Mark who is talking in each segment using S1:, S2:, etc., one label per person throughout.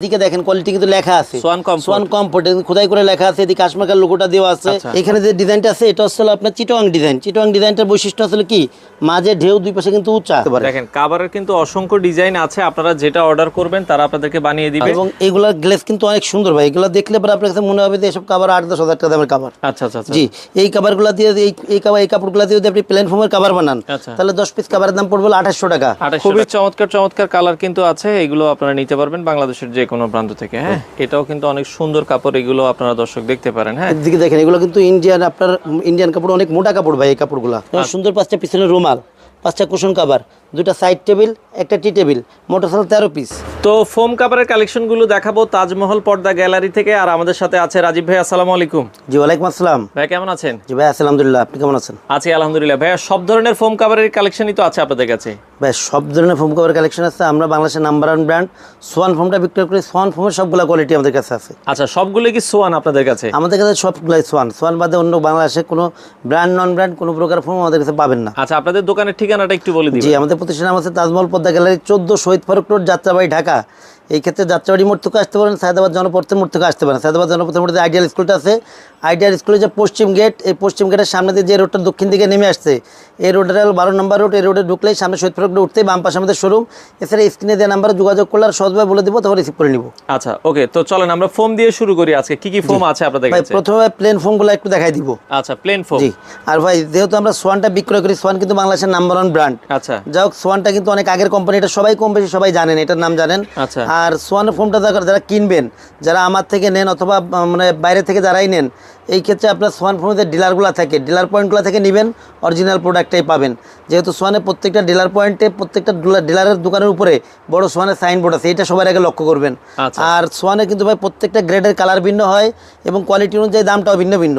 S1: এদিকে দেখেন কোয়ালিটি কিন্তু লেখা আছে সোয়ান কমফোর্ট খোদাই করে লেখা আছে। এদিকে কাশমাকার লোগোটা দেওয়া আছে। এখানে যে ডিজাইনটা আছে এটা হচ্ছে আপনার চিটং ডিজাইন। চিটং ডিজাইনটার বৈশিষ্ট্য আসলে কি, মাঝে ঢেউ দুই পাশে কিন্তু উঁচা।
S2: দেখেন কাভারের কিন্তু অসংখ্য ডিজাইন আছে, আপনারা যেটা অর্ডার করবেন তারা আপনাদেরকে বানিয়ে দিবে।
S1: এবং এগুলা গ্লেজ কিন্তু অনেক সুন্দর ভাই। এগুলা দেখলে পরে আপনার কাছে মনে হবে যে এসব কাভার 8-10 হাজার টাকা দামের কাভার।
S2: আচ্ছা আচ্ছা
S1: জি, এই কাভারগুলা দিয়ে এই কাপড়গুলা দিয়ে যদি আপনি প্লেন ফোমের কাভার বানান তাহলে 10 পিস কাভারের দাম পড়বে 2800 টাকা।
S2: খুবই চমৎকার চমৎকার কালার কিন্তু আছে, এগুলো আপনারা নিতে পারবেন বাংলাদেশের যে কোনো প্রান্ত থেকে। হ্যাঁ, এটাও কিন্তু অনেক সুন্দর কাপড়, এগুলো আপনারা দর্শক দেখতে পারেন। হ্যাঁ,
S1: এদিকে দেখেন এগুলো কিন্তু ইন্ডিয়ান কাপড়, অনেক মোটা কাপড় ভাই। এই কাপড়গুলা সুন্দর, 5টা পিছনে রুমাল, 5টা কুশন কাভার, 2টা সাইড টেবিল, একটা টি টেবিল, মোটরসাইকেল 13 পিস।
S2: তো ফোম কাভারের কালেকশন গুলো দেখাবো তাজমহল পর্দা গ্যালারি থেকে। আর আমাদের সাথে আছে রাজীব ভাই। আসসালামু আলাইকুম।
S1: জি ওয়ালাইকুম আসসালাম
S2: ভাই, কেমন আছেন?
S1: জি ভাই আলহামদুলিল্লাহ, আপনি কেমন আছেন?
S2: আছি আলহামদুলিল্লাহ। ভাইয়া সব ধরনের ফোম কাভারের কালেকশনই তো আছে আপনাদের কাছে?
S1: ভাই সব ধরনের ফোম কাভার কালেকশন আছে। আমরা বাংলাদেশের নাম্বার 1 ব্র্যান্ড সোয়ান ফোমটা বিক্রি করি। সোয়ান ফোমের সবগুলো কোয়ালিটি আমাদের কাছে আছে।
S2: আচ্ছা, সবগুলো কি সোয়ান আপনাদের কাছে?
S1: আমাদের কাছে সবগুলাই সোয়ান বাদে অন্য বাংলাদেশে কোনো ব্র্যান্ড নন ব্র্যান্ড কোনো প্রকার ফোম আমাদের কাছে পাবেন না।
S2: আচ্ছা, আপনাদের দোকানের ঠিকানাটা একটু বলে দিন।
S1: জি, আমাদের প্রতিষ্ঠান নাম আছে তাজমহল পর্দা গ্যালারি, 14 শহীদ ফারুক রোড, যাত্রাবাড়ি, ঢাকা। এই ক্ষেত্রে যাত্রাবাড়ি মোড় থেকে আসতে পারেন, সায়দাবাদ জনপথের মোড় থেকে আসতে পারেন। সায়দাবাদ জনপথের মোড়ে আইডিয়াল স্কুলটা আছে, আইডিয়াল স্কুলের যে পশ্চিম গেট, এই পশ্চিম গেটের সামনে দিয়ে যে রোডটা দক্ষিণ দিকে নেমে আসছে, এই রোডের 12 নম্বর রোড। এই রোডে ঢুকলেই সামনে শহীদ ফারুক রোড উঠতেই বাম পাশে আমাদের শোরুম। এছাড়া স্ক্রিনে দেওয়া নাম্বারে যোগাযোগ করলে আর সহজভাবে বলে দিব, তখন রিসিভ করে নিব।
S2: আচ্ছা, ওকে। তো চলেন আমরা ফোম দিয়ে শুরু করি। আজকে কি কি ফোম আছে আপনাদের কাছে?
S1: প্রথমে প্লেন ফোমগুলো একটু দেখাই দিব।
S2: আচ্ছা, প্লেন ফোম।
S1: জি, আর ভাই যেহেতু আমরা সোয়ানটা বিক্রয় করি, সোয়ান কিন্তু বাংলাদেশের নাম্বার 1 ব্র্যান্ড।
S2: আচ্ছা,
S1: যাই হোক, সোয়ানটা কিন্তু অনেক আগের কোম্পানি, এটা সবাই কম বেশি সবাই জানেন, এটার নাম জানেন।
S2: আচ্ছা,
S1: আর সোয়ানের ফোমটা যারা কিনবেন, যারা আমার থেকে নেন অথবা মানে বাইরে থেকে যারাই নেন, এই ক্ষেত্রে আপনার সোয়ান ফোমের যে ডিলারগুলো থাকে, ডিলার পয়েন্টগুলো থেকে নেবেন, অরিজিনাল প্রোডাক্টটাই পাবেন। যেহেতু সোয়ানের প্রত্যেকটা ডিলার পয়েন্টে, প্রত্যেকটা ডিলারের দোকানের উপরে বড় সোয়ানের সাইনবোর্ড আছে, এটা সবার আগে লক্ষ্য করবেন। আর সোয়ানের কিন্তু ভাই প্রত্যেকটা গ্রেডের কালার ভিন্ন হয় এবং কোয়ালিটি অনুযায়ী দামটাও ভিন্ন ভিন্ন।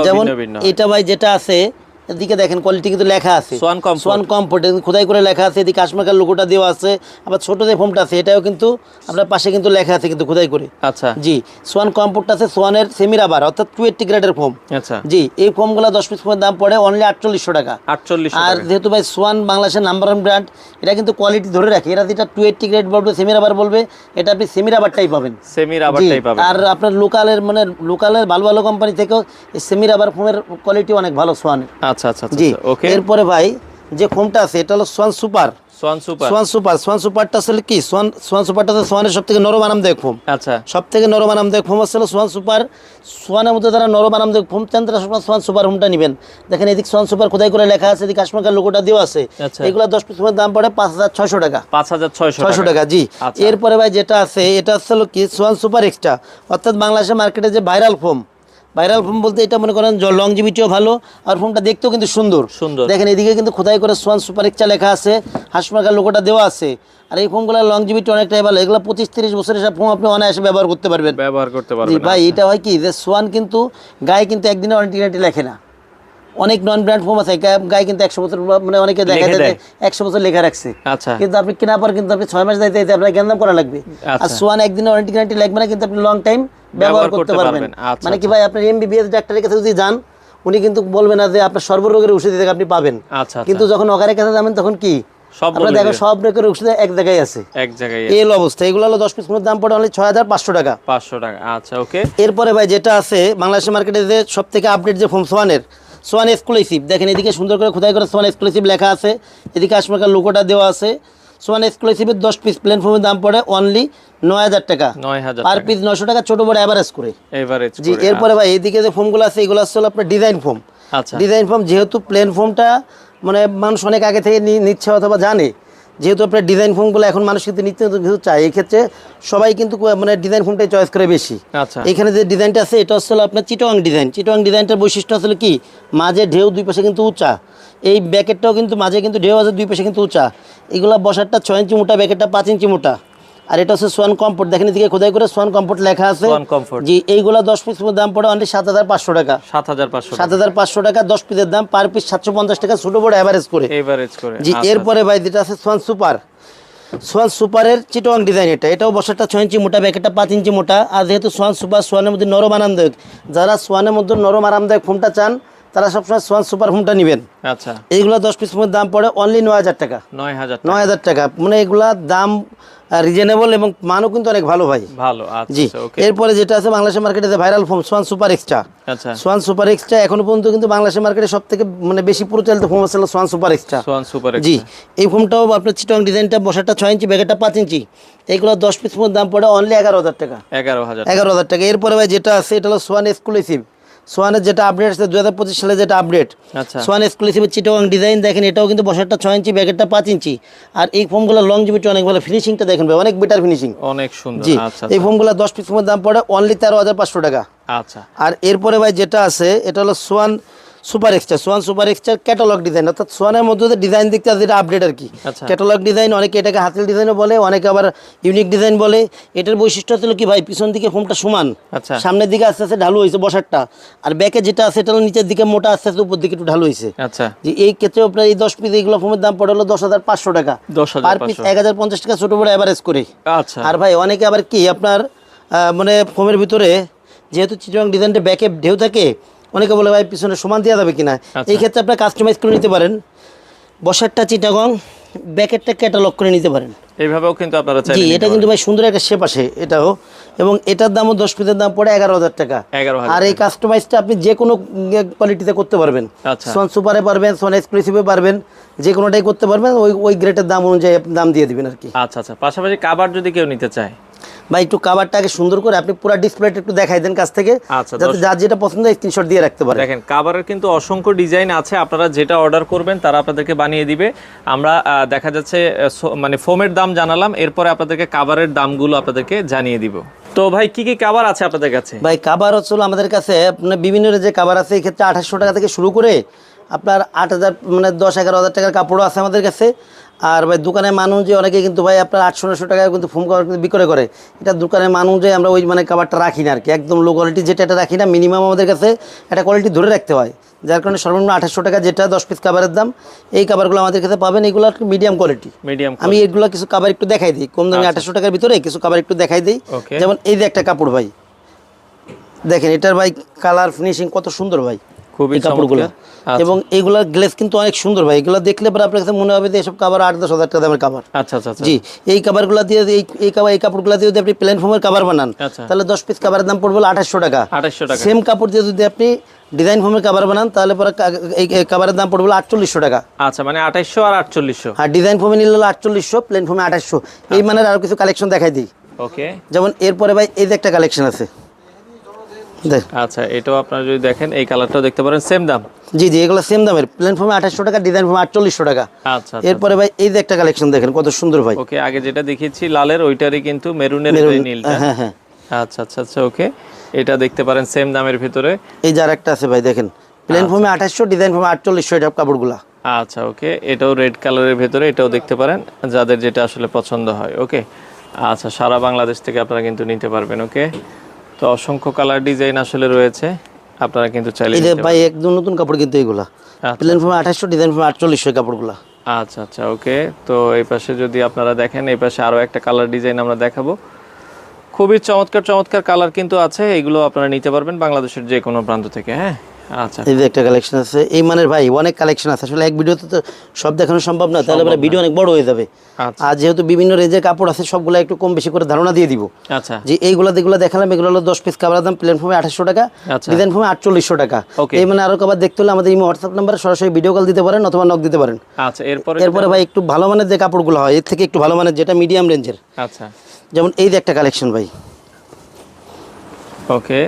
S1: যেমন এটা ভাই যেটা আছে, এদিকে দেখেন কোয়ালিটি কিন্তু লেখা আছে সোয়ান কমফোর্ট খোদাই করে লেখা আছে। এদিকে কাশমাকার লোগোটা দেওয়া আছে। আবার ছোট যে ফোমটা আছে এটাও কিন্তু আপনার পাশে কিন্তু লেখা আছে কিন্তু খোদাই করে।
S2: আচ্ছা,
S1: জি, সোয়ান কমফোর্ট আছে সোয়ানের সেমি রাবার অর্থাৎ 280 গ্রেডের ফোম।
S2: আচ্ছা,
S1: জি, এই ফোমগুলো 10 পিস ফোমের দাম পড়ে অনলি 4800 টাকা।
S2: 4800 টাকা।
S1: আর যেহেতু ভাই সোয়ান বাংলাদেশের নাম্বার 1 ব্র্যান্ড, এটা কিন্তু কোয়ালিটি ধরে রাখে। এরা যেটা 280 গ্রেড বলবে, সেমি রাবার বলবে, এটা আপনি সেমি রাবারটাই পাবেন।
S2: সেমি রাবারটাই পাবেন।
S1: আর আপনার লোকালের ভালো ভালো কোম্পানি থেকেও এই সেমি রাবার ফোমের কোয়ালিটি অনেক ভালো সোয়ানের।
S2: আচ্ছা আচ্ছা,
S1: জি,
S2: ওকে।
S1: এরপরে ভাই যে ফোমটা আছে এটা হলো সোয়ান সুপার। সোয়ান সুপারটা আসলে কি, সোয়ান সুপারটা সোয়ানের সবথেকে নরম আরামদায়ক ফোম।
S2: আচ্ছা,
S1: সবথেকে নরম আরামদায়ক ফোম হচ্ছে সোয়ান সুপার। সোয়ানের মধ্যে যারা নরম আরামদায়ক ফোম চান তারা সোয়ান সুপার ফোমটা নেবেন। দেখেন এদিকে সোয়ান সুপার খোদাই করে লেখা আছে, এদিকে কাশমাকার লোগোটা দেওয়া আছে। এগুলো 10 পিস ফোমের দাম পড়ে 5600 টাকা।
S2: 5600
S1: টাকা। জি, এরপরে ভাই যেটা আছে এটা হচ্ছে কি সোয়ান সুপার এক্সট্রা, অর্থাৎ বাংলাদেশের মার্কেটে যে ভাইরাল ফোম বলতে এটা মনে করেন লংজিভিটিও ভালো, আর ফোনটা দেখতেও কিন্তু সুন্দর। দেখেন এদিকে কিন্তু খোদাই করে সোয়ান সুপার এক্সট্রা লেখা আছে, হাসমাকার লোগোটা দেওয়া আছে। আর এই ফোমগুলোর লংজিভিটি অনেকটাই ভালো। এগুলো 25-30 বছরের সব ফোম আপনি অনায়াসে ব্যবহার করতে পারবেন। ভাই এটা হয় কি যে সোয়ান কিন্তু গায়ে কিন্তু একদিনে ওয়ারেন্টি লেখে না। অনেক নন ব্র্যান্ড ফোম আছে গায়ে কিন্তু 100 বছর, মানে অনেকে দেখা যায় 100 বছর লেখা রাখছে। কিন্তু আপনি কেনার পর কিন্তু আপনি 6 মাস যাইতে আপনার জ্ঞান করা লাগবে। আর সোয়ান একদিনে ওয়ারেন্টি লাগবে না, কিন্তু আপনি লং টাইম ব্যবহার করতে পারবেন। মানে কি ভাই, আপনার এমবিবিএস ডাক্তারের কাছে যদি যান, উনি কিন্তু বলবে না যে আপনার সর্বরোগের ওষুধ থেকে আপনি পাবেন। কিন্তু যখন অকারের কাছে যাবেন তখন কি আপনারা দেখো সব রোগের ওষুধ এক জায়গায় আছে। এই অবস্থা। এগুলো হলো 10 পিস ফোমের দাম পড়ে অনলি 6500 টাকা। 500 টাকা।
S2: আচ্ছা, ওকে।
S1: এরপরে ভাই যেটা আছে বাংলাদেশের মার্কেটে যে সবথেকে আপডেট যে ফোম সোয়ান এক্সক্লুসিভ, দেখেন এদিকে সুন্দর করে খোদাই করে সোয়ান এক্সক্লুসিভ লেখা আছে, এদিকে কাশমাকার লোগোটা দেওয়া আছে। সোয়ান এক্সক্লুসিভের 10 পিস প্লেন ফোমের দাম পড়ে অনলি 9000 টাকা। পার পিস 900 টাকা, ছোট বড় এভারেজ করে। জি, এরপরে ভাই এদিকে যে ফোমগুলো আছে এগুলো আসলে আপনার ডিজাইন ফোম। ডিজাইন ফোম যেহেতু প্লেন ফোমটা মানে মানুষ অনেক আগে থেকে নিচ্ছে অথবা জানে, যেহেতু আপনার ডিজাইন ফোমগুলো এখন মানুষ কিন্তু নিত্য কিছু চায়, এই ক্ষেত্রে সবাই কিন্তু মানে ডিজাইন ফোমটাই চয়েস করে বেশি। এখানে যে ডিজাইনটা আছে এটা হচ্ছে আপনার চিটং ডিজাইনটার বৈশিষ্ট্য আসলে কি, মাঝে ঢেউ দুই পাশে কিন্তু উঁচা। এই ব্যাকেটটাও কিন্তু মাঝে কিন্তু ঢেউ আছে, দুই পাশে কিন্তু উঁচা। এগুলো বসারটা 6 ইঞ্চি মোটা, ব্যাকেটটা 5 ইঞ্চি মোটা। আর এটা হচ্ছে সোয়ান কমফোর্ট, দেখেন এদিকে খোদাই করে সোয়ান কমফোর্ট লেখা আছে। জি, এইগুলো 10 পিস দাম পড়ে অনলি 7500 টাকা। 7500 টাকা 10 পিসের দাম, পার পিস 750 টাকা, ছোট বড় এভারেজ করে। জি, এরপরে ভাই যেটা আছে সোয়ান সুপারের চিটং ডিজাইন, এটাও বসারটা 6 ইঞ্চি মোটা, ব্যাকেটটা 5 ইঞ্চি মোটা। আর যেহেতু সোয়ানের মধ্যে নরম আরামদায়ক, যারা সোয়ানের মধ্যে নরম আরামদায়ক ফোমটা চান তারা সবসময় সোয়ান সুপার ফোমটা নেবেন। এইগুলো 10 পিস দাম পড়ে অনলি 9000 টাকা। 9000 টাকা, মানে এগুলা দাম রিজনেবল এবং মানও কিন্তু অনেক ভালো ভাই।
S2: ভালো, আচ্ছা
S1: জি,
S2: আচ্ছা, ওকে।
S1: এরপরে যেটা আছে বাংলাদেশের মার্কেটে যে viral foam Schwann super extra.
S2: আচ্ছা,
S1: সোয়ান সুপার এক্সট্রা এখনো পর্যন্ত কিন্তু বাংলাদেশের মার্কেটে সব থেকে মানে বেশি প্রচলিত ফোম হচ্ছে Swan super extra.
S2: Swan super
S1: জি,
S2: এক্সট্রা।
S1: এই ফোমটাও আপনার চিটং ডিজাইনটা, বসাটা 6 ইঞ্চি, ব্যাগেরটা 5 ইঞ্চি, এইগুলো 10 পিস ফোমের দাম পড়ে অনলি 11,000 টাকা।
S2: 11,000।
S1: 11,000 টাকা। এরপরে ভাই যেটা আছে এটা হলো সোয়ান এক্সক্লুসিভ। সোয়ানের যেটা আপডেট আছে 2025 সালে যেটা আপডেট,
S2: আচ্ছা,
S1: সোয়ান এক্সক্লুসিভের চিটং ডিজাইন দেখেন, এটাও কিন্তু বসাটা 6 ইঞ্চি, ব্যাগেরটা 5 ইঞ্চি। আর এই ফোমগুলো লংজিভিটি অনেক ভালো, ফিনিশিংটা দেখেন ভাই অনেক বেটার ফিনিশিং।
S2: অনেক সুন্দর।
S1: জি,
S2: আচ্ছা
S1: এই ফোমগুলো 10 পিস ফোমের দাম পড়ে অনলি 13,500 টাকা।
S2: আচ্ছা,
S1: আর এরপরে ভাই যেটা আছে এটা হলো Schwann super extra. Swan super extra catalogue design, অর্থাৎ সোয়ানের মধ্যে ডিজাইন দেখতে আছে যেটা আপডেট আর কি।
S2: আচ্ছা।
S1: ক্যাটালগ ডিজাইন, অনেকে এটাকে হাতের ডিজাইনও বলে, অনেকে আবার ইউনিক ডিজাইন বলে। এটার বৈশিষ্ট্য হলো কি ভাই, পিছন দিকে ফোমটা সমান,
S2: আচ্ছা,
S1: সামনের দিকে আস্তে আস্তে ঢালু হয়েছে বসারটা। আর ব্যাকে যেটা আছে এটা হলো নিচের দিকে মোটা, আস্তে আস্তে উপর দিকে একটু ঢালু হয়েছে।
S2: আচ্ছা।
S1: যে এই ক্ষেত্রে আপনার এই 10 পিস এইগুলো ফোমের দাম পড়ে হলো 10,500 টাকা।
S2: 10,500
S1: পার পিস 1,050 টাকা ছোট বড় অ্যাভারেজ করে।
S2: আচ্ছা,
S1: আর ভাই অনেকে আবার কি আপনার মানে ফোমের ভিতরে যেহেতু চিটং ডিজাইনটা ব্যাকে ঢেউ থাকে, অনেকে বলে ভাই পিছনে সমান দেওয়া যাবে কিনা।
S2: আচ্ছা।
S1: এই ক্ষেত্রে আপনার কাস্টমাইজ করে নিতে পারেন, বসারটা চিটাগং, ব্যাকেটটা ক্যাটালগ করে নিতে পারেন।
S2: এইভাবেও কিন্তু আপনারা
S1: জি,
S2: চাইলে নিতে
S1: এটা কিন্তু ভাই সুন্দর একটা শেপ আসে এটাও। এবং এটার দামও 10 পিসের দাম পড়ে 11,000 টাকা।
S2: 11,000
S1: আর এই কাস্টমাইজটা আপনি যে কোনো কোয়ালিটিতে করতে পারবেন।
S2: আচ্ছা।
S1: সোয়ান সুপারে পারবেন, সোয়ান এক্সক্লুসিভে পারবেন, যে কোনোটাই করতে পারবেন। ওই গ্রেটের দাম অনুযায়ী দাম দিয়ে দিবেন আর কি।
S2: আচ্ছা আচ্ছা। পাশাপাশি কাভার যদি কেউ নিতে চায়,
S1: ভাই একটু কাভারটাকে সুন্দর করে আপনি পুরো ডিসপ্লেটা একটু দেখাই দেন কাছ থেকে,
S2: আচ্ছা,
S1: যাতে যার যেটা পছন্দ স্ক্রিনশট দিয়ে রাখতে পারে।
S2: দেখেন কাভারের কিন্তু অসংখ্য ডিজাইন আছে, আপনারা যেটা অর্ডার করবেন তারা আপনাদেরকে বানিয়ে দিবে। আমরা দেখা যাচ্ছে মানে ফোমের দাম জানালাম, এরপরে আপনাদেরকে কাভারের দামগুলো আপনাদেরকে জানিয়ে দিব। তো ভাই কি কি কাভার আছে আপনাদের কাছে?
S1: ভাই কাভার হচ্ছে আমাদের কাছে আপনার বিভিন্ন যে কাভার আছে, এই ক্ষেত্রে 2,800 টাকা থেকে শুরু করে আপনার 8,000 মানে 10-11,000 টাকার কাপড়ও আছে আমাদের কাছে। আর ভাই দোকানের মানুষ যে অনেকে কিন্তু ভাই আপনার 800-900 টাকায় কিন্তু ফোম কাভার কিন্তু বিক্রয় করে। এটা দোকানের মানুষ যে আমরা ওই মানে কাভারটা রাখি না আর কি, একদম লো কোয়ালিটি যেটা এটা রাখি না। মিনিমাম আমাদের কাছে একটা কোয়ালিটি ধরে রাখতে হয়, যার কারণে সর্বনিম্ন 2,800 টাকা যেটা 10 পিস কাভারের দাম। এই কাভারগুলো আমাদের কাছে পাবেন, এগুলো মিডিয়াম কোয়ালিটি।
S2: মিডিয়াম।
S1: আমি এগুলো কিছু কাভার একটু দেখাই দিই, কম দামে 2,800 টাকার ভিতরে কিছু কাভার একটু দেখাই দিই।
S2: ওকে।
S1: যেমন এই যে একটা কাপড় ভাই দেখেন, এটার ভাই কালার ফিনিশিং কত সুন্দর ভাই,
S2: খুবই
S1: এই কাপড়গুলো।
S2: চমৎকার।
S1: এবং এইগুলার গ্লেজ কিন্তু অনেক সুন্দর ভাই, এগুলো দেখলে পরে আপনার কাছে মনে হবে যে এসব কাভার 8-10 হাজার টাকা দামের কাভার।
S2: আচ্ছা আচ্ছা আচ্ছা।
S1: জি, এই কাভারগুলো দিয়ে এই কাপড়গুলো দিয়ে যদি আপনি প্লেন ফোমের কাভার বানান,
S2: আচ্ছা।
S1: তাহলে 10 পিস কাভারের দাম পড়বে 2,800 টাকা।
S2: 2,800 টাকা।
S1: সেম কাপড় দিয়ে যদি আপনি ডিজাইন ফোমের কাভার বানান, তাহলে পরে এই কাভারের দাম পড়বে 4,800 টাকা।
S2: আচ্ছা, মানে 2,800 আর 4,800।
S1: আর ডিজাইন ফোমে নিলে 4,800, প্লেন ফোমে 2,800। এই মানের আরো কিছু কালেকশন দেখাই দিই।
S2: ওকে।
S1: যেমন এরপরে ভাই এই যে একটা কালেকশন আছে দেখ।
S2: আচ্ছা, এটাও আপনারা যদি দেখেন এই কালারটাও দেখতে পারেন, সেম দাম।
S1: জি জি, এগুলো সেম দামের, প্লেন ফোমে 2,800 টাকা, ডিজাইন ফোমে 4,800 টাকা।
S2: আচ্ছা আচ্ছা।
S1: এরপরে ভাই এই যে একটা কালেকশন দেখেন কত সুন্দর ভাই।
S2: ওকে, আগে যেটা দেখিয়েছি লালের ওইটারই কিন্তু মেরুনের নীলটা।
S1: হ্যাঁ হ্যাঁ।
S2: আচ্ছা আচ্ছা আচ্ছা, ওকে। এটা দেখতে পারেন সেম দামের ভিতরে।
S1: এই যে আরেকটা আছে ভাই দেখেন, প্লেন ফোমে 2,800, ডিজাইন ফোমে 4,800, এটা কাপড়গুলা।
S2: আচ্ছা, ওকে। এটাও রেড কালারের ভিতরে, এটাও দেখতে পারেন যাদের যেটা আসলে পছন্দ হয়। ওকে। আচ্ছা, সারা বাংলাদেশ থেকে আপনারা কিন্তু নিতে পারবেন। ওকে। তো অসংখ্য কালার ডিজাইন আসলে রয়েছে, আপনারা কিন্তু চাইলে
S1: এই যে
S2: নিতে
S1: ভাই একদম নতুন কাপড় কিন্তু এইগুলা,
S2: আচ্ছা।
S1: প্লেন ফোমে 2,800, ডিজাইন ফোমে 4,800 কাপড়গুলা।
S2: আচ্ছা আচ্ছা, ওকে। তো এই পাশে যদি আপনারা দেখেন, এই পাশে আরও একটা কালার ডিজাইন আমরা দেখাবো। খুবই চমৎকার চমৎকার কালার কিন্তু আছে, এগুলো আপনারা নিতে পারবেন বাংলাদেশের যে কোনো প্রান্ত থেকে। হ্যাঁ, আচ্ছা।
S1: এই যে একটা কালেকশন আছে, এই মানের ভাই অনেক কালেকশন আছে, আসলে এক ভিডিওতে তো সব দেখানো সম্ভব না, তাহলে পরে ভিডিও অনেক বড় হয়ে যাবে।
S2: আচ্ছা
S1: আর যেহেতু বিভিন্ন রেঞ্জের কাপড় আছে, সবগুলো একটু কম বেশি করে ধারণা দিয়ে দিব।
S2: আচ্ছা
S1: যে এইগুলো যেগুলো দেখালাম, এগুলো হলো 10 পিস কাভারের দাম, প্লেন ফোমে 2,800 টাকা,
S2: আচ্ছা।
S1: ডিজাইন ফোমে 4,800 টাকা।
S2: Okay.
S1: এই মানে আরো কাভার দেখতে হলে আমাদের হোয়াটসঅ্যাপ নাম্বারে সরাসরি ভিডিও কল দিতে পারেন অথবা নক দিতে পারেন।
S2: আচ্ছা। এরপরে
S1: এরপরে ভাই একটু ভালো মানের যে কাপড়গুলো হয়, এর থেকে একটু ভালো মানের যেটা মিডিয়াম রেঞ্জের,
S2: আচ্ছা,
S1: যেমন এই যে একটা কালেকশন ভাই,
S2: ওকে।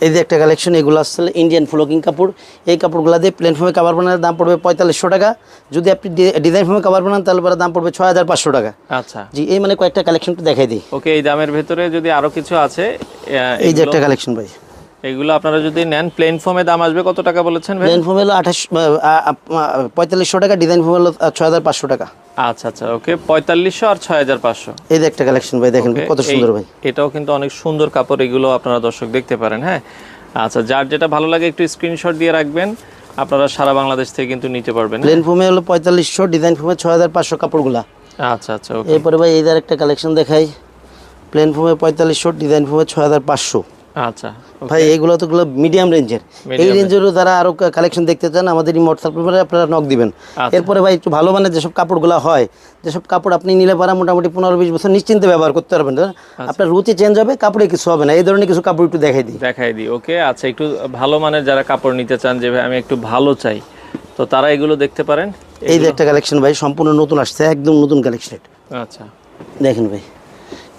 S1: এই যে একটা কালেকশন, এগুলো আসলে ইন্ডিয়ান ফ্লোকিং কাপড়। এই কাপড়গুলো দিয়ে প্লেন ফোমে কাভার বানানোর দাম পড়বে 4,500 টাকা। যদি আপনি ডিজাইন ফোমে কাভার বানান, তাহলে পরে দাম পড়বে 6,500 টাকা।
S2: আচ্ছা,
S1: জি, এই মানে কয়েকটা কালেকশন একটু দেখাই দিই।
S2: ওকে। এই দামের ভেতরে যদি আরো কিছু আছে,
S1: এই যে একটা কালেকশন ভাই,
S2: এগুলো আপনারা যদি নেন, প্লেন ফোমে দাম আসবে কত টাকা বলেছেন ভাই?
S1: প্লেন ফোম হলো 4,500 টাকা, ডিজাইন ফোম হলো 6,500 টাকা।
S2: আচ্ছা আচ্ছা, ওকে। 4,500 আর 6,500।
S1: এই যে একটা কালেকশন ভাই দেখেন
S2: Okay,
S1: কত সুন্দর ভাই।
S2: এটাও কিন্তু অনেক সুন্দর কাপড়, এগুলো আপনারা দর্শক দেখতে পারেন। হ্যাঁ, আচ্ছা। যার যেটা ভালো লাগে একটু স্ক্রিনশট দিয়ে রাখবেন, আপনারা সারা বাংলাদেশ থেকে কিন্তু নিতে পারবেন।
S1: প্লেন ফোমে হলো 4,500, ডিজাইন ফোমে 6,500 কাপড়গুলা।
S2: আচ্ছা আচ্ছা, ওকে।
S1: এরপরে ভাই এই যে একটা কালেকশন দেখাই, প্লেন ফোমে 4,500, ডিজাইন ফোমে 6,500।
S2: আচ্ছা
S1: ভাই এইগুলো তো মিডিয়াম রেঞ্জের, এই রেঞ্জেরও যারা আরো কালেকশন দেখতে চান আমাদের এই হোয়াটসঅ্যাপ নাম্বারে আপনারা নক দিবেন। এরপরে ভাই একটু ভালো মানের যেসব কাপড়গুলো হয়, যেসব কাপড় আপনি নিলে পারা মোটামুটি 15-20 বছর নিশ্চিন্তে ব্যবহার করতে পারবেন, আপনার রুচি চেঞ্জ হবে, কাপড়ে কিছু হবে না, এই ধরনের কিছু কাপড় একটু দেখাই দিই।
S2: ওকে আচ্ছা, একটু ভালো মানের যারা কাপড় নিতে চান যে ভাই আমি একটু ভালো চাই, তো তারা এগুলো দেখতে পারেন।
S1: এই যে একটা কালেকশন ভাই সম্পূর্ণ নতুন আসছে, একদম নতুন কালেকশন।
S2: আচ্ছা
S1: দেখেন ভাই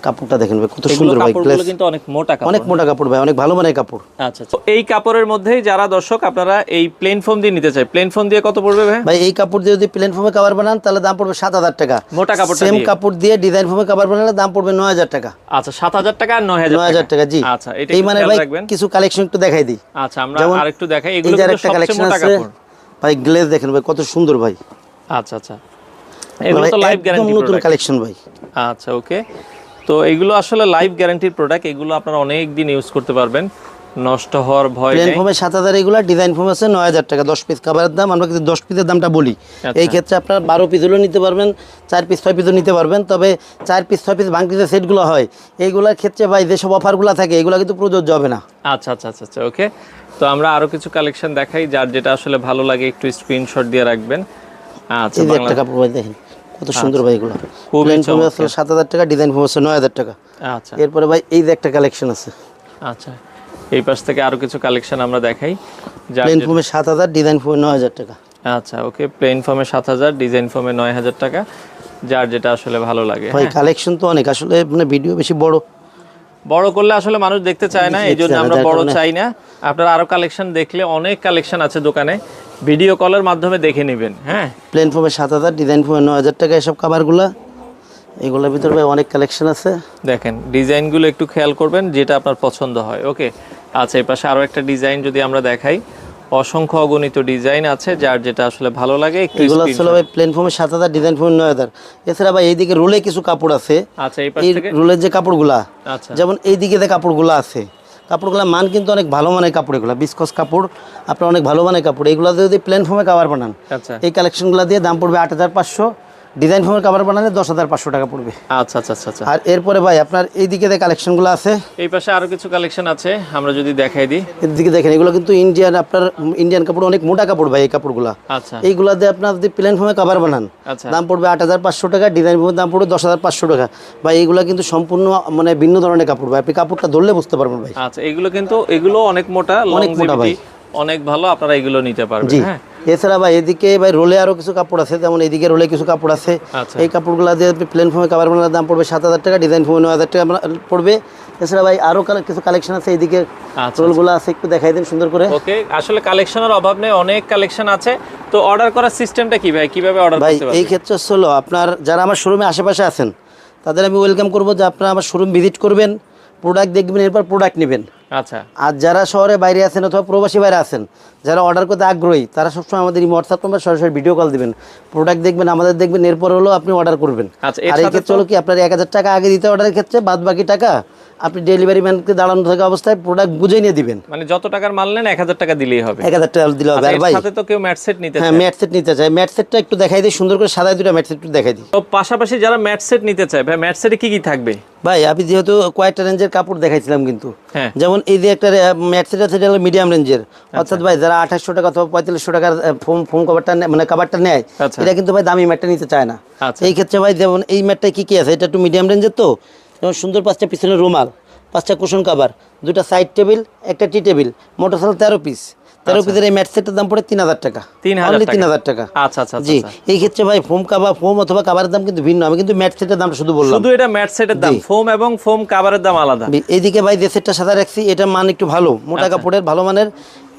S1: কাপড়টা দেখেন ভাই কত সুন্দর ভাই,
S2: কাপড়গুলো কিন্তু অনেক মোটা কাপড়,
S1: অনেক মোটা কাপড় ভাই, অনেক ভালো মানের কাপড়।
S2: আচ্ছা তো এই কাপড়ের মধ্যেই যারা দর্শক আপনারা এই প্লেন ফোম দিয়ে নিতে চাই, প্লেন ফোম দিয়ে কত পড়বে ভাই?
S1: ভাই এই কাপড় দিয়ে যদি প্লেন ফোমে কভার বানান তাহলে দাম পড়বে 7000 টাকা।
S2: মোটা কাপড়
S1: সেম কাপড় দিয়ে ডিজাইন ফোমে কভার বানালে দাম পড়বে 9000 টাকা।
S2: আচ্ছা 7000 টাকা আর
S1: 9000 টাকা জি।
S2: আচ্ছা এটা
S1: এই মানে ভাই কিছু কালেকশন একটু দেখাই দিই।
S2: আচ্ছা আমরা আরেকটু দেখাই, এগুলো
S1: কিন্তু
S2: কিন্তু সবচেয়ে মোটা কাপড়
S1: ভাই, গ্লেজ দেখেন ভাই কত সুন্দর ভাই।
S2: আচ্ছা আচ্ছা এগুলো তো লাইফ গ্যারান্টি
S1: নতুন কালেকশন ভাই।
S2: আচ্ছা ওকে, তো এগুলো আসলে লাইফ গ্যারান্টির প্রোডাক্ট, এগুলো আপনারা অনেক দিন ইউজ করতে পারবেন, নষ্ট হওয়ার ভয় নেই।
S1: প্লেন ফোমে 7000, এগুলো ডিজাইন ফোম আছে 9000 টাকা। 10 পিস কভারের দাম, আমরা কিন্তু 10 পিসের দামটা বলি। এই ক্ষেত্রে আপনারা 12 পিস হলেও নিতে পারবেন, 4 পিস 6 পিসও নিতে পারবেন। তবে 4 পিস 6 পিস ভাঙতি যে সেটগুলো হয় এইগুলোর ক্ষেত্রে ভাই যেসব অফারগুলো থাকে এগুলো কিন্তু প্রযোজ্য হবে না।
S2: আচ্ছা আচ্ছা আচ্ছা আচ্ছা ওকে, তো আমরা আরো কিছু কালেকশন দেখাই, যার যেটা আসলে ভালো লাগে একটু স্ক্রিনশট দিয়ে রাখবেন। আচ্ছা
S1: এই যে একটা কাপড় ভাই দেখেন কত সুন্দর ভাই, এগুলো প্লেন ফোমে আছে 7000 টাকা, ডিজাইন ফোম আছে 9000 টাকা।
S2: আচ্ছা
S1: এরপরে ভাই এই যে একটা কালেকশন আছে।
S2: আচ্ছা এই পাশ থেকে আরো কিছু কালেকশন আমরা দেখাই,
S1: প্লেন ফোমে 7000, ডিজাইন ফোমে 9000 টাকা।
S2: আচ্ছা ওকে, প্লেন ফোমে 7000, ডিজাইন ফোমে 9000 টাকা, যার যেটা আসলে ভালো লাগে।
S1: ভাই কালেকশন তো অনেক, আসলে মানে ভিডিও বেশি
S2: বড় করলে আসলে মানুষ দেখতে চায় না, এই জন্য আমরা বড় চাই না। আপনারা আরো কালেকশন দেখলে অনেক কালেকশন আছে দোকানে, ভিডিও কলের মাধ্যমে দেখে নেবেন। হ্যাঁ
S1: প্লেন ফোমে 7000, ডিজাইন ফোমে 9000 টাকা এসব কাভারগুলো। এগুলোর ভিতরে ভাই অনেক কালেকশন আছে,
S2: দেখেন ডিজাইনগুলো একটু খেয়াল করবেন যেটা আপনার পছন্দ হয়। ওকে আচ্ছা এই পাশে আরো একটা ডিজাইন যদি আমরা দেখাই, অসংখ্য অগণিত ডিজাইন আছে, যার যেটা আসলে ভালো লাগে একটু
S1: এগুলো আসলে ভাই প্লেন ফোমে 7000, ডিজাইন ফোমে 9000। এছাড়া ভাই এইদিকে রোলে কিছু কাপড় আছে।
S2: আচ্ছা এই পাশ থেকে
S1: রোলের যে কাপড়গুলা,
S2: আচ্ছা
S1: যেমন এইদিকে যে কাপড়গুলো আছে, কাপড়গুলোর মান কিন্তু অনেক ভালো মানের কাপড়, এগুলো বিস্কস কাপড়, আপনার অনেক ভালো মানের কাপড়। এগুলো যদি প্লেন ফোমে কভার বানান
S2: আচ্ছা
S1: এই কালেকশনগুলো দিয়ে দাম পড়বে 8500, ডিজাইন ফোমের কভার বানালে 10500 টাকা পড়বে।
S2: আচ্ছা আচ্ছা আচ্ছা আচ্ছা
S1: আর এরপরে ভাই আপনার এইদিকে যে কালেকশনগুলো আছে,
S2: এই পাশে আরো কিছু কালেকশন আছে, আমরা যদি দেখাই দিই।
S1: এদিকে দেখেন এগুলো কিন্তু ইন্ডিয়ান, আপনার ইন্ডিয়ান কাপড়, অনেক মোটা কাপড় ভাই এই কাপড়গুলো।
S2: আচ্ছা
S1: এইগুলা দিয়ে আপনার যদি প্লেন ফোমে কভার বানান
S2: আচ্ছা
S1: দাম পড়বে 8500 টাকা, ডিজাইন ফোমের দাম পড়বে 10500 টাকা। ভাই এইগুলা কিন্তু সম্পূর্ণ মানে ভিন্ন ধরনের কাপড় ভাই, আপনি কাপড়টা ধরলে বুঝতে পারবেন ভাই।
S2: আচ্ছা এগুলো কিন্তু এগুলো অনেক মোটা,
S1: অনেক মোটা ভাই,
S2: অনেক ভালো, আপনারা এগুলো নিতে পারবেন। হ্যাঁ
S1: এছাড়া ভাই এদিকে ভাই রোলে আরো কিছু কাপড় আছে, যেমন এইদিকে রোলে কিছু কাপড় আছে।
S2: আচ্ছা
S1: এই কাপড়গুলো দিয়ে আপনি প্লেন ফোমে কভার বানালে দাম পড়বে 7000 টাকা, ডিজাইন ফোমে 9000 টাকা পড়বে। এছাড়া ভাই আরো কিছু কালেকশন আছে, এইদিকে রোলগুলো আছে, একটু দেখাই দেন সুন্দর করে।
S2: ওকে আসলে কালেকশনের অভাব নেই, অনেক কালেকশন আছে। তো অর্ডার করার সিস্টেমটা কি ভাই, কিভাবে অর্ডার
S1: ভাই
S2: করতে পারবে?
S1: এই ক্ষেত্রে হলো আপনার যারা আমার শোরুমে আশেপাশে আছেন তাদের আমি ওয়েলকাম করবো যে আপনারা আমার শোরুম ভিজিট করবেন, প্রোডাক্ট দেখবেন, এরপর প্রোডাক্ট নেবেন।
S2: আচ্ছা
S1: আর যারা শহরে বাইরে আছেন অথবা প্রবাসী বাইরে আছেন, যারা অর্ডার করতে আগ্রহী, তারা সবসময় আমাদের এই হোয়াটসঅ্যাপ নাম্বার সরাসরি ভিডিও কল দিবেন, প্রোডাক্ট দেখবেন, আমাদের দেখবেন, এরপর হলো আপনি অর্ডার করবেন।
S2: আচ্ছা
S1: আর এই ক্ষেত্রে হলো কি আপনার 1000 টাকা আগে দিতে অর্ডারের ক্ষেত্রে, বাদ বাকি টাকা আপনি ডেলিভারি ম্যানকে দাঁড়ানো থাকা অবস্থায় প্রোডাক্ট বুঝে নিয়ে দিবেন।
S2: মানে যত টাকার মাল নেন 1000 টাকা দিলেই হবে।
S1: 1000 টাকা দিলে হবে। আর
S2: এর
S1: ভাই
S2: সাথে তো কেউ ম্যাট সেট নিতে
S1: হ্যাঁ
S2: চায়,
S1: ম্যাট সেট নিতে চায়, ম্যাট সেটটা একটু দেখাই দিই সুন্দর করে, সাদা দুটো ম্যাট সেট একটু দেখাই দিই।
S2: তো পাশাপাশি যারা ম্যাট সেট নিতে চায় ভাই, ম্যাট সেটে কি কি থাকবে?
S1: ভাই আমি যেহেতু কয়েকটা রেঞ্জের কাপড় দেখাইছিলাম কিন্তু,
S2: হ্যাঁ
S1: যেমন এই যে একটা ম্যাট সেট আছে, এটা হলো মিডিয়াম রেঞ্জের, অর্থাৎ ভাই যারা 2800 টাকা অথবা 4500 টাকার ফোম কভারটা মানে কভারটা নেয়,
S2: আচ্ছা
S1: এটা কিন্তু ভাই দামি ম্যাটটা নিতে চায় না।
S2: আচ্ছা
S1: এই ক্ষেত্রে ভাই যেমন এই ম্যাটটায় কি কি আছে, এটা একটু মিডিয়াম রেঞ্জের, তো যেমন সুন্দর 5টা পিছনের রুমাল, 5টা কুশন কভার, 2টা সাইড টেবিল, একটা টি টেবিল, মোটরসাইকেল 13 পিস। 13 পিসের এই ম্যাট সেটের দাম পড়ে 3000 টাকা, 3000 টাকা।
S2: আচ্ছা আচ্ছা
S1: জি এই ক্ষেত্রে ভাই ফোম কাভার, ফোম অথবা কাভারের দাম কিন্তু ভিন্ন, আমি কিন্তু ম্যাট সেটের দামটা শুধু বললাম।
S2: শুধু এটা ম্যাট সেটের দাম, ফোম এবং ফোম কভারের দাম আলাদা।
S1: এইদিকে ভাই যে সেটটা সাদা রাখছি, এটা মান একটু ভালো, মোটা কাপড়ের ভালো মানের।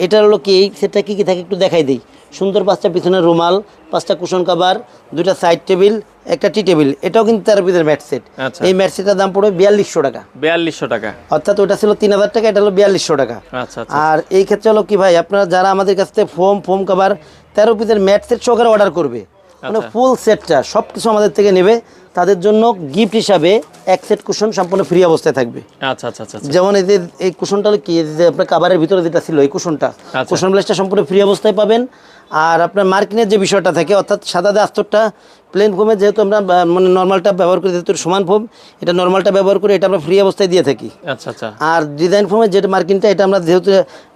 S1: এটা হলো কি, এই সেটটা কি কি থাকে একটু দেখাই দিই। সুন্দর 5টা পিছনের রুমাল, 5টা কুশন কভার, 2টা সাইড টেবিল, একটা টি টেবিল, এটাও কিন্তু 13 পিসের ম্যাট সেট। এই ম্যাট সেটের দাম পড়বে 4200 টাকা।
S2: 4200 টাকা,
S1: অর্থাৎ ওটা ছিল 3000 টাকা, এটা হলো 4200 টাকা।
S2: আচ্ছা
S1: আর এই ক্ষেত্রে হলো কি ভাই, আপনারা যারা আমাদের কাছ থেকে ফোম কভার 13 পিসের ম্যাট সেট সহকারে অর্ডার করবে, মানে ফুল সেটটা সব কিছু আমাদের থেকে নেবে, তাদের জন্য গিফট হিসাবে এক সেট কুশন সম্পূর্ণ ফ্রি অবস্থায় থাকবে।
S2: আচ্ছা আচ্ছা আচ্ছা
S1: যেমন এই যে এই কুশনটা কি, যে আপনার কাভারের ভিতরে যেটা ছিল এই কুশনটা, কুশন ব্লেসটা সম্পূর্ণ ফ্রি অবস্থায় পাবেন। আর আপনার মার্কিনের যে বিষয়টা থাকে, অর্থাৎ সাদা আস্তরটা প্লেন ফোমে যেহেতু আমরা মানে নর্মালটা ব্যবহার করি, যেহেতু সমান ফোম, এটা নর্মালটা ব্যবহার করি, এটা আমরা ফ্রি অবস্থায় দিয়ে থাকি।
S2: আচ্ছা আচ্ছা
S1: আর ডিজাইন ফোমে যেটা মার্কিনটা, এটা আমরা যেহেতু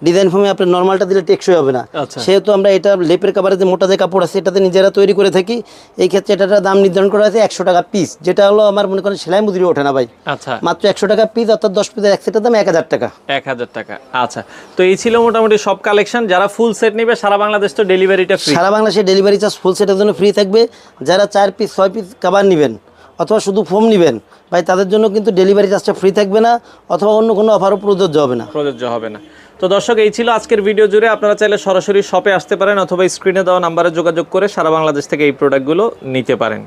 S1: ডিজাইন ফোমে আপনার নর্মালটা দিলে টেকসই হবে না,
S2: আচ্ছা।
S1: সেহেতু আমরা এটা লেপের কাভারে যে মোটা যে কাপড় আছে এটাতে নিজেরা তৈরি করে থাকি। এই ক্ষেত্রে এটার দাম নির্ধারণ করা হয়েছে 100 টাকা পিস, যেটা হলো আমার মনে করেন সেলাই মজুরি ওঠে না ভাই,
S2: আচ্ছা
S1: মাত্র 100 টাকা পিস, অর্থাৎ 10 পিসের এক সেটের দাম 1000 টাকা।
S2: 1000 টাকা। আচ্ছা, তো এই ছিল মোটামুটি সব কালেকশন। যারা ফুল সেট নেবে সারা বাংলাদেশ তো ডেলিভারিটা ফ্রি।
S1: সারা বাংলাদেশে ডেলিভারি চার্জ ফুল সেটের জন্য ফ্রি থাকবে। যারা 4 পিস 6 পিস কাভার নেবেন অথবা শুধু ফোম নেবেন ভাই, তাদের জন্য কিন্তু ডেলিভারি চার্জটা ফ্রি থাকবে না, অথবা অন্য কোনো অফারও প্রযোজ্য হবে না।
S2: প্রযোজ্য হবে না। তো দর্শক, এই ছিল আজকের ভিডিও জুড়ে। আপনারা চাইলে সরাসরি শপে আসতে পারেন অথবা স্ক্রিনে দেওয়া নাম্বারে যোগাযোগ করে সারা বাংলাদেশ থেকে এই প্রোডাক্টগুলো নিতে পারেন।